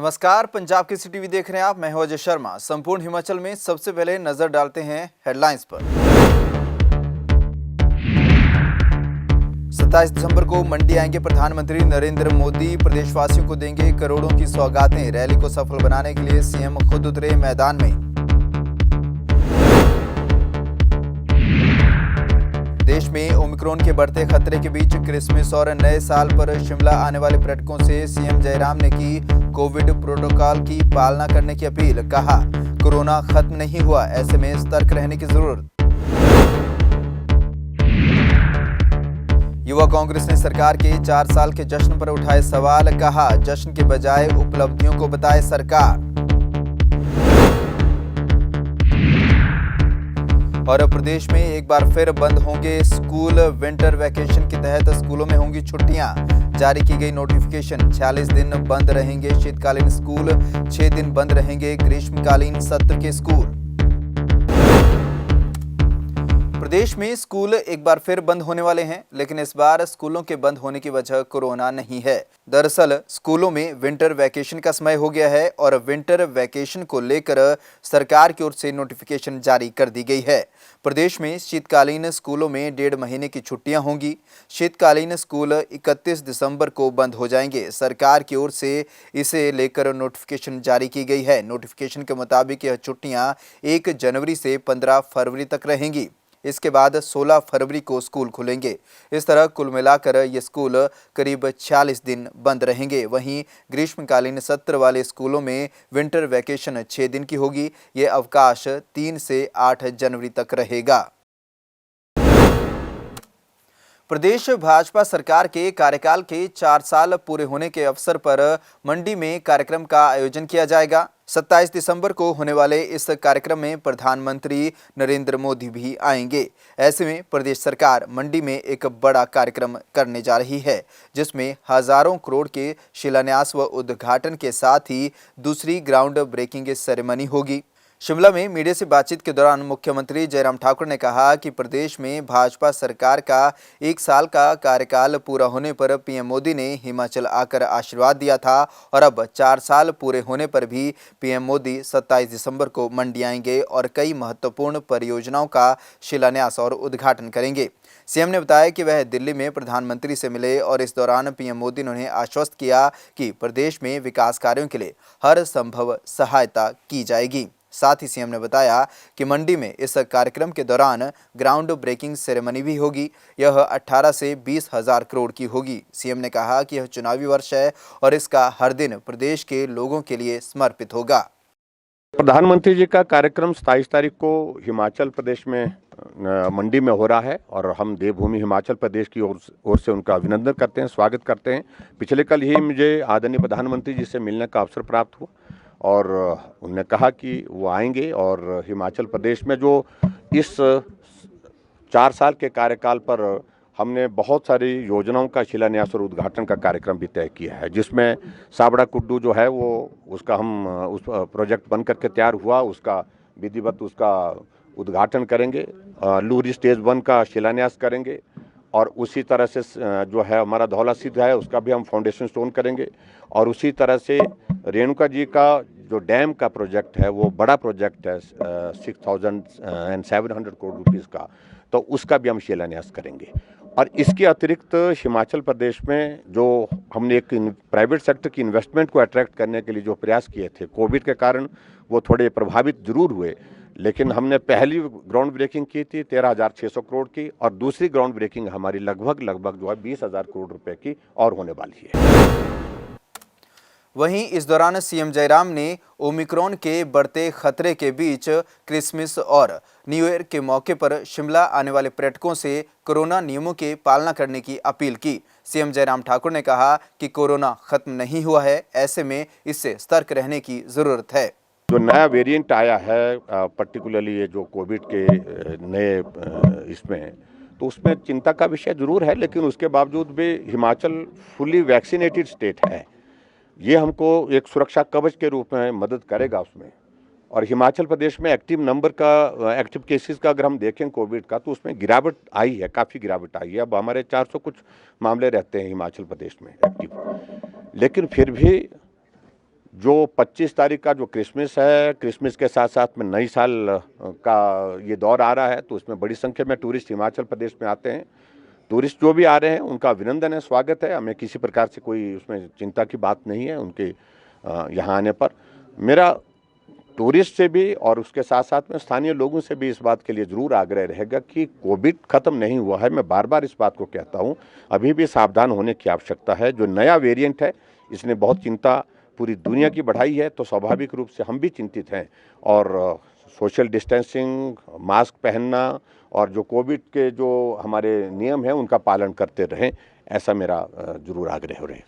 नमस्कार, पंजाब की टीवी देख रहे हैं आप। मैं हूं अजय शर्मा। संपूर्ण हिमाचल में सबसे पहले नजर डालते हैं हेडलाइंस पर। 27 दिसंबर को मंडी आएंगे प्रधानमंत्री नरेंद्र मोदी। प्रदेशवासियों को देंगे करोड़ों की सौगातें। रैली को सफल बनाने के लिए सीएम खुद उतरे मैदान में। देश में ओमिक्रॉन के बढ़ते खतरे के बीच क्रिसमस और नए साल पर शिमला आने वाले पर्यटकों से सीएम जयराम ने की कोविड प्रोटोकॉल की पालना करने की अपील। कहा, कोरोना खत्म नहीं हुआ, ऐसे में सतर्क रहने की जरूरत। युवा कांग्रेस ने सरकार के 4 साल के जश्न पर उठाए सवाल। कहा, जश्न के बजाय उपलब्धियों को बताए सरकार। और प्रदेश में एक बार फिर बंद होंगे स्कूल। विंटर वैकेशन के तहत स्कूलों में होंगी छुट्टियां। जारी की गई नोटिफिकेशन। 46 दिन बंद रहेंगे शीतकालीन स्कूल, 6 दिन बंद रहेंगे ग्रीष्मकालीन सत्र के स्कूल। प्रदेश में स्कूल एक बार फिर बंद होने वाले हैं, लेकिन इस बार स्कूलों के बंद होने की वजह कोरोना नहीं है। दरअसल स्कूलों में विंटर वैकेशन का समय हो गया है और विंटर वैकेशन को लेकर सरकार की ओर से नोटिफिकेशन जारी कर दी गई है। प्रदेश में शीतकालीन स्कूलों में 1.5 महीने की छुट्टियां होंगी। शीतकालीन स्कूल 31 दिसंबर को बंद हो जाएंगे। सरकार की ओर से इसे लेकर नोटिफिकेशन जारी की गई है। नोटिफिकेशन के मुताबिक यह छुट्टियां 1 जनवरी से 15 फरवरी तक रहेंगी। इसके बाद 16 फरवरी को स्कूल खुलेंगे। इस तरह कुल मिलाकर ये स्कूल करीब 46 दिन बंद रहेंगे। वहीं ग्रीष्मकालीन सत्र वाले स्कूलों में विंटर वैकेशन 6 दिन की होगी। ये अवकाश 3 से 8 जनवरी तक रहेगा। प्रदेश भाजपा सरकार के कार्यकाल के 4 साल पूरे होने के अवसर पर मंडी में कार्यक्रम का आयोजन किया जाएगा। 27 दिसंबर को होने वाले इस कार्यक्रम में प्रधानमंत्री नरेंद्र मोदी भी आएंगे। ऐसे में प्रदेश सरकार मंडी में एक बड़ा कार्यक्रम करने जा रही है, जिसमें हजारों करोड़ के शिलान्यास व उद्घाटन के साथ ही दूसरी ग्राउंड ब्रेकिंग सेरेमनी होगी। शिमला में मीडिया से बातचीत के दौरान मुख्यमंत्री जयराम ठाकुर ने कहा कि प्रदेश में भाजपा सरकार का 1 साल का कार्यकाल पूरा होने पर पीएम मोदी ने हिमाचल आकर आशीर्वाद दिया था और अब 4 साल पूरे होने पर भी पीएम मोदी 27 दिसंबर को मंडी आएंगे और कई महत्वपूर्ण परियोजनाओं का शिलान्यास और उद्घाटन करेंगे। सीएम ने बताया कि वह दिल्ली में प्रधानमंत्री से मिले और इस दौरान पीएम मोदी ने उन्हें आश्वस्त किया कि प्रदेश में विकास कार्यों के लिए हर संभव सहायता की जाएगी। साथ ही सीएम ने बताया कि मंडी में इस कार्यक्रम के दौरान ग्राउंड ब्रेकिंग सेरेमनी भी होगी। यह 18 से 20 हजार करोड़ की होगी। सीएम ने कहा कि यह चुनावी वर्ष है और इसका हर दिन प्रदेश के लोगों के लिए समर्पित होगा। प्रधानमंत्री जी का कार्यक्रम 27 तारीख को हिमाचल प्रदेश में मंडी में हो रहा है और हम देवभूमि हिमाचल प्रदेश की ओर से उनका अभिनंदन करते हैं, स्वागत करते हैं। पिछले कल ही मुझे आदरणीय प्रधानमंत्री जी से मिलने का अवसर प्राप्त हुआ और उन्होंने कहा कि वो आएंगे और हिमाचल प्रदेश में जो इस 4 साल के कार्यकाल पर हमने बहुत सारी योजनाओं का शिलान्यास और उद्घाटन का कार्यक्रम भी तय किया है, जिसमें साबड़ा कुड्डू जो है वो उसका हम उस प्रोजेक्ट बन करके तैयार हुआ, उसका विधिवत उसका उद्घाटन करेंगे। लूहरी स्टेज 1 का शिलान्यास करेंगे और उसी तरह से जो है हमारा धौला सिद्ध है उसका भी हम फाउंडेशन स्टोन करेंगे और उसी तरह से रेणुका जी का जो डैम का प्रोजेक्ट है वो बड़ा प्रोजेक्ट है 6,700 करोड़ रुपीस का, तो उसका भी हम शिलान्यास करेंगे। और इसके अतिरिक्त हिमाचल प्रदेश में जो हमने एक प्राइवेट सेक्टर की इन्वेस्टमेंट को अट्रैक्ट करने के लिए जो प्रयास किए थे, कोविड के कारण वो थोड़े प्रभावित जरूर हुए, लेकिन हमने पहली ग्राउंड ब्रेकिंग की थी 13,600 करोड़ की और दूसरी ग्राउंड ब्रेकिंग हमारी लगभग जो है 20,000 करोड़ रुपए की और होने वाली है। वहीं इस दौरान सीएम जयराम ने ओमिक्रॉन के बढ़ते खतरे के बीच क्रिसमस और न्यू ईयर के मौके पर शिमला आने वाले पर्यटकों से कोरोना नियमों की पालना करने की अपील की। सीएम जयराम ठाकुर ने कहा कि कोरोना खत्म नहीं हुआ है, ऐसे में इससे सतर्क रहने की जरूरत है। जो नया वेरिएंट आया है, पर्टिकुलरली ये जो कोविड के नए इसमें, तो उसमें चिंता का विषय जरूर है, लेकिन उसके बावजूद भी हिमाचल फुली वैक्सीनेटेड स्टेट है। ये हमको एक सुरक्षा कवच के रूप में मदद करेगा उसमें। और हिमाचल प्रदेश में एक्टिव केसेस का अगर हम देखें कोविड का, तो उसमें गिरावट आई है, काफ़ी गिरावट आई है। अब हमारे 400 कुछ मामले रहते हैं हिमाचल प्रदेश में एक्टिव, लेकिन फिर भी जो 25 तारीख का जो क्रिसमस है, क्रिसमस के साथ साथ में नई साल का ये दौर आ रहा है, तो उसमें बड़ी संख्या में टूरिस्ट हिमाचल प्रदेश में आते हैं। टूरिस्ट जो भी आ रहे हैं उनका अभिनंदन है, स्वागत है, हमें किसी प्रकार से कोई उसमें चिंता की बात नहीं है उनके यहाँ आने पर। मेरा टूरिस्ट से भी और उसके साथ साथ में स्थानीय लोगों से भी इस बात के लिए ज़रूर आग्रह रहेगा कि कोविड ख़त्म नहीं हुआ है। मैं बार बार इस बात को कहता हूँ, अभी भी सावधान होने की आवश्यकता है। जो नया वेरिएंट है इसने बहुत चिंता पूरी दुनिया की बढ़ाई है, तो स्वाभाविक रूप से हम भी चिंतित हैं और सोशल डिस्टेंसिंग, मास्क पहनना और जो कोविड के जो हमारे नियम हैं उनका पालन करते रहें, ऐसा मेरा ज़रूर आग्रह हो रहा है।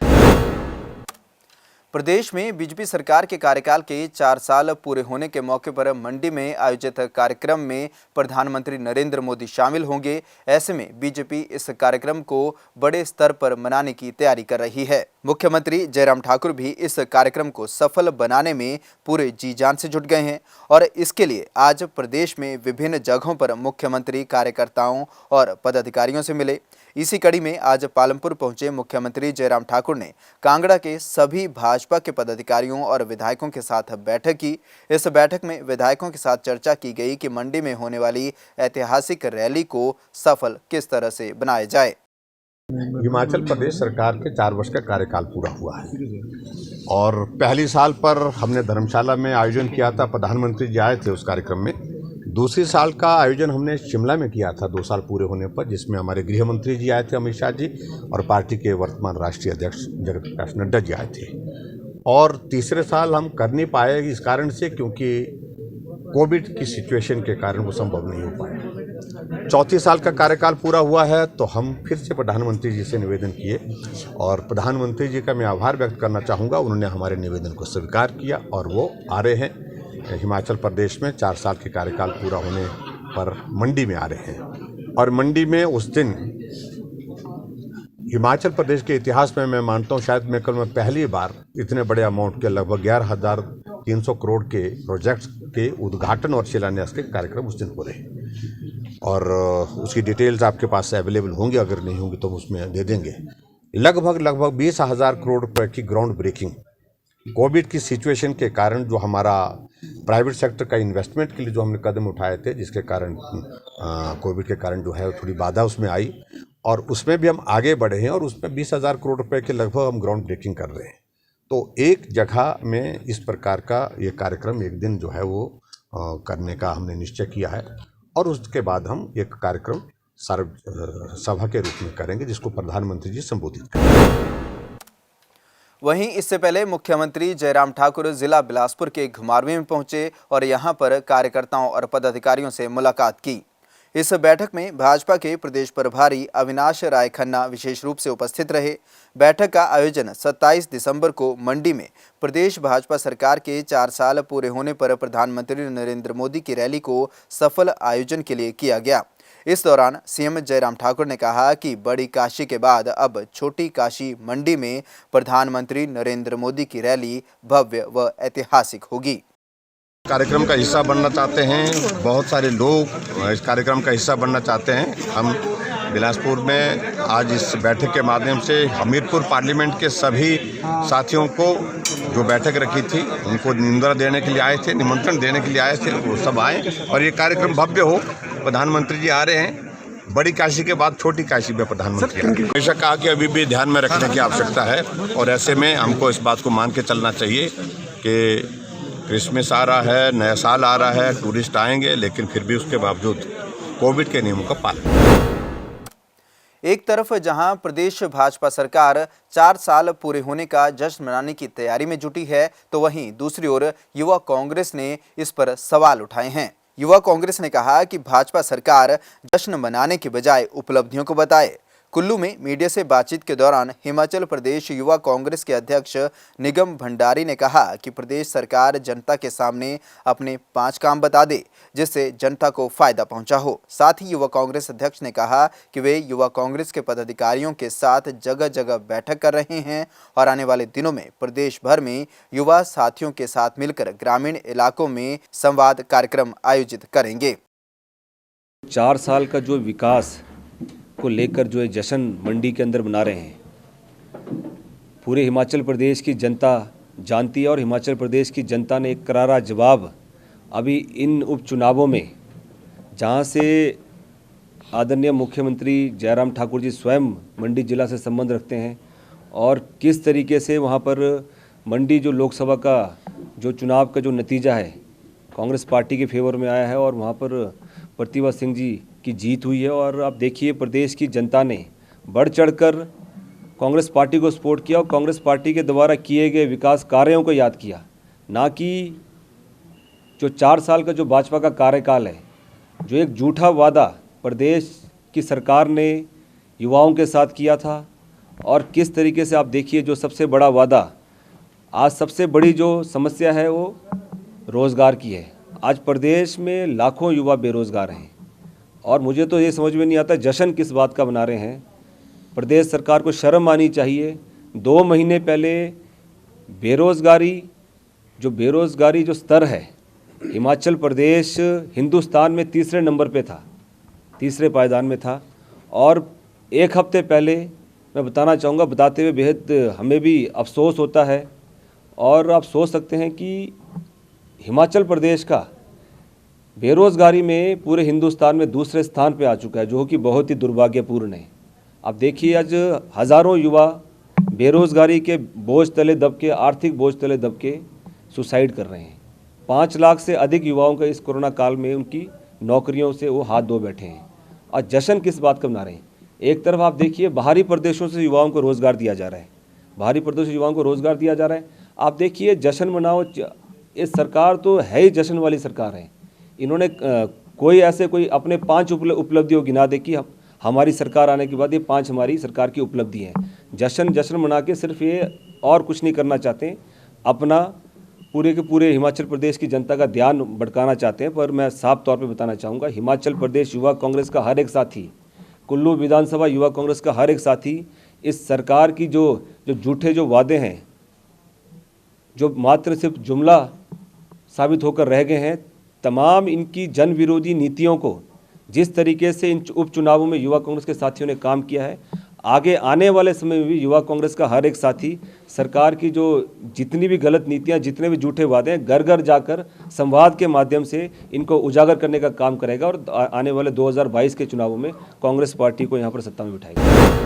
प्रदेश में बीजेपी सरकार के कार्यकाल के 4 साल पूरे होने के मौके पर मंडी में आयोजित कार्यक्रम में प्रधानमंत्री नरेंद्र मोदी शामिल होंगे। ऐसे में बीजेपी इस कार्यक्रम को बड़े स्तर पर मनाने की तैयारी कर रही है। मुख्यमंत्री जयराम ठाकुर भी इस कार्यक्रम को सफल बनाने में पूरे जी जान से जुट गए हैं और इसके लिए आज प्रदेश में विभिन्न जगहों पर मुख्यमंत्री कार्यकर्ताओं और पदाधिकारियों से मिले। इसी कड़ी में आज पालमपुर पहुंचे मुख्यमंत्री जयराम ठाकुर ने कांगड़ा के सभी भाजपा के पदाधिकारियों और विधायकों के साथ बैठक की। इस बैठक में विधायकों के साथ चर्चा की गई कि मंडी में होने वाली ऐतिहासिक रैली को सफल किस तरह से बनाया जाए। हिमाचल प्रदेश सरकार के 4 वर्ष का कार्यकाल पूरा हुआ है और पहली साल पर हमने धर्मशाला में आयोजन किया था, प्रधानमंत्री जी आए थे उस कार्यक्रम में। दूसरी साल का आयोजन हमने शिमला में किया था 2 साल पूरे होने पर, जिसमें हमारे गृह मंत्री जी आए थे, अमित शाह जी, और पार्टी के वर्तमान राष्ट्रीय अध्यक्ष जगत प्रकाश नड्डा जी आए थे। और तीसरे साल हम कर नहीं पाए इस कारण से क्योंकि कोविड की सिचुएशन के कारण वो संभव नहीं हो पाया। चौथी साल का कार्यकाल पूरा हुआ है तो हम फिर से प्रधानमंत्री जी से निवेदन किए और प्रधानमंत्री जी का मैं आभार व्यक्त करना चाहूँगा, उन्होंने हमारे निवेदन को स्वीकार किया और वो आ रहे हैं हिमाचल प्रदेश में 4 साल के कार्यकाल पूरा होने पर मंडी में आ रहे हैं। और मंडी में उस दिन हिमाचल प्रदेश के इतिहास में मैं मानता हूँ शायद मैं पहली बार इतने बड़े अमाउंट के लगभग 11,300 करोड़ के प्रोजेक्ट्स के उद्घाटन और शिलान्यास के कार्यक्रम उस दिन हो रहे हैं और उसकी डिटेल्स आपके पास अवेलेबल होंगी, अगर नहीं होंगी तो उसमें दे देंगे। लगभग 20,000 करोड़ रुपए की ग्राउंड ब्रेकिंग कोविड की सिचुएशन के कारण जो हमारा प्राइवेट सेक्टर का इन्वेस्टमेंट के लिए जो हमने कदम उठाए थे, जिसके कारण कोविड के कारण जो है थोड़ी बाधा उसमें आई और उसमें भी हम आगे बढ़े हैं और उसमें 20,000 करोड़ रुपए के लगभग हम ग्राउंड ब्रेकिंग कर रहे हैं। तो एक जगह में इस प्रकार का ये कार्यक्रम एक दिन जो है वो करने का हमने निश्चय किया है और उसके बाद हम एक कार्यक्रम सभा के रूप में करेंगे जिसको प्रधानमंत्री जी संबोधित करेंगे। वहीं इससे पहले मुख्यमंत्री जयराम ठाकुर जिला बिलासपुर के घुमारवीं में पहुंचे और यहां पर कार्यकर्ताओं और पदाधिकारियों से मुलाकात की। इस बैठक में भाजपा के प्रदेश प्रभारी अविनाश राय खन्ना विशेष रूप से उपस्थित रहे। बैठक का आयोजन 27 दिसंबर को मंडी में प्रदेश भाजपा सरकार के 4 साल पूरे होने पर प्रधानमंत्री नरेंद्र मोदी की रैली को सफल आयोजन के लिए किया गया। इस दौरान सीएम जयराम ठाकुर ने कहा कि बड़ी काशी के बाद अब छोटी काशी मंडी में प्रधानमंत्री नरेंद्र मोदी की रैली भव्य व ऐतिहासिक होगी। कार्यक्रम का हिस्सा बनना चाहते हैं, बहुत सारे लोग इस कार्यक्रम का हिस्सा बनना चाहते हैं। हम बिलासपुर में आज इस बैठक के माध्यम से हमीरपुर पार्लियामेंट के सभी साथियों को जो बैठक रखी थी उनको निमंत्रण देने के लिए आए थे, वो सब आए और ये कार्यक्रम भव्य हो। प्रधानमंत्री जी आ रहे हैं, बड़ी काशी के बाद छोटी काशी में प्रधानमंत्री हमेशा कहा कि अभी भी ध्यान में रखने की आवश्यकता है और ऐसे में हमको इस बात को मान के चलना चाहिए कि क्रिसमस आ रहा है, नया साल आ रहा है, टूरिस्ट आएंगे, लेकिन फिर भी उसके बावजूद कोविड के नियमों का पालन। एक तरफ जहां प्रदेश भाजपा सरकार 4 साल पूरे होने का जश्न मनाने की तैयारी में जुटी है, तो वहीं दूसरी ओर युवा कांग्रेस ने इस पर सवाल उठाए हैं। युवा कांग्रेस ने कहा कि भाजपा सरकार जश्न मनाने के बजाय उपलब्धियों को बताए। कुल्लू में मीडिया से बातचीत के दौरान हिमाचल प्रदेश युवा कांग्रेस के अध्यक्ष निगम भंडारी ने कहा कि प्रदेश सरकार जनता के सामने अपने 5 काम बता दे जिससे जनता को फायदा पहुंचा हो। साथ ही युवा कांग्रेस अध्यक्ष ने कहा कि वे युवा कांग्रेस के पदाधिकारियों के साथ जगह जगह बैठक कर रहे हैं और आने वाले दिनों में प्रदेश भर में युवा साथियों के साथ मिलकर ग्रामीण इलाकों में संवाद कार्यक्रम आयोजित करेंगे। 4 साल का जो विकास को लेकर जो जश्न मंडी के अंदर मना रहे हैं, पूरे हिमाचल प्रदेश की जनता जानती है और हिमाचल प्रदेश की जनता ने एक करारा जवाब अभी इन उपचुनावों में, जहां से आदरणीय मुख्यमंत्री जयराम ठाकुर जी स्वयं मंडी जिला से संबंध रखते हैं और किस तरीके से वहां पर मंडी जो लोकसभा का जो चुनाव का जो नतीजा है कांग्रेस पार्टी के फेवर में आया है और वहां पर प्रतिभा सिंह जी की जीत हुई है। और आप देखिए प्रदेश की जनता ने बढ़ चढ़कर कांग्रेस पार्टी को सपोर्ट किया और कांग्रेस पार्टी के द्वारा किए गए विकास कार्यों को याद किया, ना कि जो 4 साल का जो भाजपा का कार्यकाल है, जो एक झूठा वादा प्रदेश की सरकार ने युवाओं के साथ किया था। और किस तरीके से आप देखिए जो सबसे बड़ा वादा, आज सबसे बड़ी जो समस्या है वो रोज़गार की है। आज प्रदेश में लाखों युवा बेरोज़गार हैं और मुझे तो ये समझ में नहीं आता जश्न किस बात का मना रहे हैं। प्रदेश सरकार को शर्म आनी चाहिए। 2 महीने पहले बेरोज़गारी जो स्तर है, हिमाचल प्रदेश हिंदुस्तान में तीसरे नंबर पे था, तीसरे पायदान में था। और एक हफ्ते पहले मैं बताना चाहूँगा, बताते हुए बेहद हमें भी अफसोस होता है और आप सोच सकते हैं कि हिमाचल प्रदेश का बेरोज़गारी में पूरे हिंदुस्तान में दूसरे स्थान पे आ चुका है, जो कि बहुत ही दुर्भाग्यपूर्ण है। आप देखिए आज हज़ारों युवा बेरोज़गारी के बोझ तले दब के, आर्थिक बोझ तले दब के सुसाइड कर रहे हैं। 5 लाख से अधिक युवाओं का इस कोरोना काल में उनकी नौकरियों से वो हाथ धो बैठे हैं। और जश्न किस बात का मना रहे हैं? एक तरफ आप देखिए बाहरी प्रदेशों से युवाओं को रोज़गार दिया जा रहा है, बाहरी प्रदेशों से युवाओं को रोज़गार दिया जा रहा है। आप देखिए जश्न मनाओ, इस सरकार तो है ही जश्न वाली सरकार है। इन्होंने कोई अपने 5 उपलब्धियों गिना दे कि हमारी सरकार आने के बाद ये 5 हमारी सरकार की उपलब्धि हैं। जश्न मना के सिर्फ ये और कुछ नहीं करना चाहते, अपना पूरे के पूरे हिमाचल प्रदेश की जनता का ध्यान भटकाना चाहते हैं। पर मैं साफ तौर पे बताना चाहूँगा, हिमाचल प्रदेश युवा कांग्रेस का हर एक साथी, कुल्लू विधानसभा युवा कांग्रेस का हर एक साथी इस सरकार की जो झूठे जो वादे हैं, जो मात्र सिर्फ जुमला साबित होकर रह गए हैं, तमाम इनकी जन विरोधी नीतियों को जिस तरीके से इन उपचुनावों में युवा कांग्रेस के साथियों ने काम किया है, आगे आने वाले समय में भी युवा कांग्रेस का हर एक साथी सरकार की जो जितनी भी गलत नीतियां, जितने भी झूठे वादे हैं, घर घर जाकर संवाद के माध्यम से इनको उजागर करने का काम करेगा और आने वाले 2022 के चुनावों में कांग्रेस पार्टी को यहां पर सत्ता में बिठाएगा।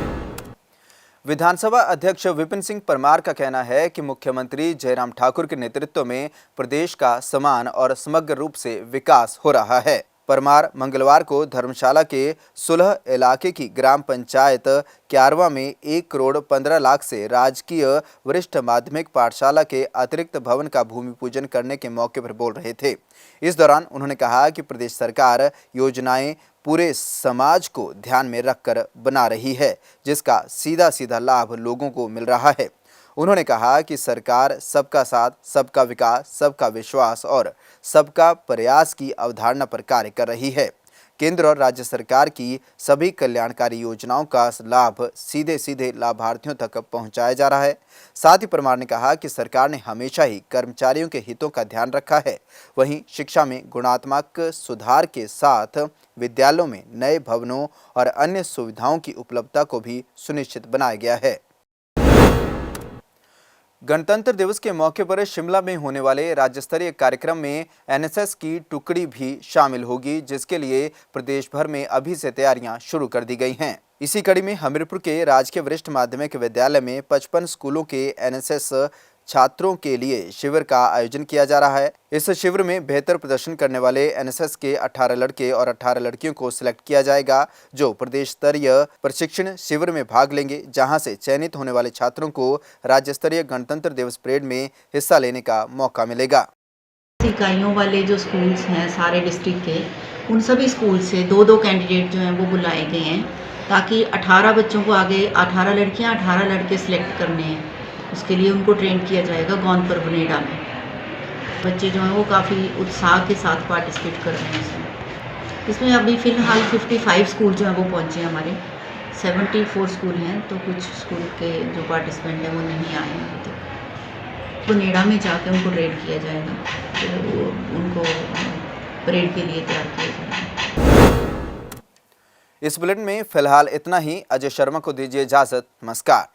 विधानसभा अध्यक्ष विपिन सिंह परमार का कहना है कि मुख्यमंत्री जयराम ठाकुर के नेतृत्व में प्रदेश का समान और समग्र रूप से विकास हो रहा है। परमार मंगलवार को धर्मशाला के सुलह इलाके की ग्राम पंचायत क्यारवा में 1 करोड़ 15 लाख से राजकीय वरिष्ठ माध्यमिक पाठशाला के अतिरिक्त भवन का भूमि पूजन करने के मौके पर बोल रहे थे। इस दौरान उन्होंने कहा कि प्रदेश सरकार योजनाएं पूरे समाज को ध्यान में रखकर बना रही है, जिसका सीधा सीधा लाभ लोगों को मिल रहा है। उन्होंने कहा कि सरकार सबका साथ, सबका विकास, सबका विश्वास और सबका प्रयास की अवधारणा पर कार्य कर रही है। केंद्र और राज्य सरकार की सभी कल्याणकारी योजनाओं का लाभ सीधे सीधे लाभार्थियों तक पहुंचाया जा रहा है। साथ ही परमार ने कहा कि सरकार ने हमेशा ही कर्मचारियों के हितों का ध्यान रखा है। वहीं शिक्षा में गुणात्मक सुधार के साथ विद्यालयों में नए भवनों और अन्य सुविधाओं की उपलब्धता को भी सुनिश्चित बनाया गया है। गणतंत्र दिवस के मौके पर शिमला में होने वाले राज्य स्तरीय कार्यक्रम में एनएसएस की टुकड़ी भी शामिल होगी, जिसके लिए प्रदेश भर में अभी से तैयारियां शुरू कर दी गई हैं। इसी कड़ी में हमीरपुर के राजकीय वरिष्ठ माध्यमिक विद्यालय में 55 स्कूलों के एनएसएस छात्रों के लिए शिविर का आयोजन किया जा रहा है। इस शिविर में बेहतर प्रदर्शन करने वाले एनएसएस के 18 लड़के और 18 लड़कियों को सिलेक्ट किया जाएगा, जो प्रदेश स्तरीय प्रशिक्षण शिविर में भाग लेंगे, जहां से चयनित होने वाले छात्रों को राज्य स्तरीय गणतंत्र दिवस परेड में हिस्सा लेने का मौका मिलेगा। इकाइयों वाले जो स्कूल्स हैं सारे डिस्ट्रिक्ट के, उन सभी स्कूल से 2-2 कैंडिडेट जो हैं वो बुलाए गए हैं, ताकि 18 बच्चों को आगे 18 लड़कियां 18 लड़के सिलेक्ट करने हैं। उसके लिए उनको ट्रेन किया जाएगा गौनपुर बनेड़ा में। बच्चे जो हैं वो काफ़ी उत्साह के साथ पार्टिसिपेट कर रहे हैं इसमें। अभी फ़िलहाल 55 स्कूल जो हैं वो पहुँचे हैं हमारे, 74 स्कूल हैं, तो कुछ स्कूल के जो पार्टिसिपेंट हैं वो नहीं आए हैं अभी तक। बनेड़ा में जाकर उनको ट्रेन किया जाएगा, तो उनको परेड के लिए तैयार किया जाएगा। इस बुलेटिन में फिलहाल इतना ही। अजय शर्मा को दीजिए इजाजत। नमस्कार।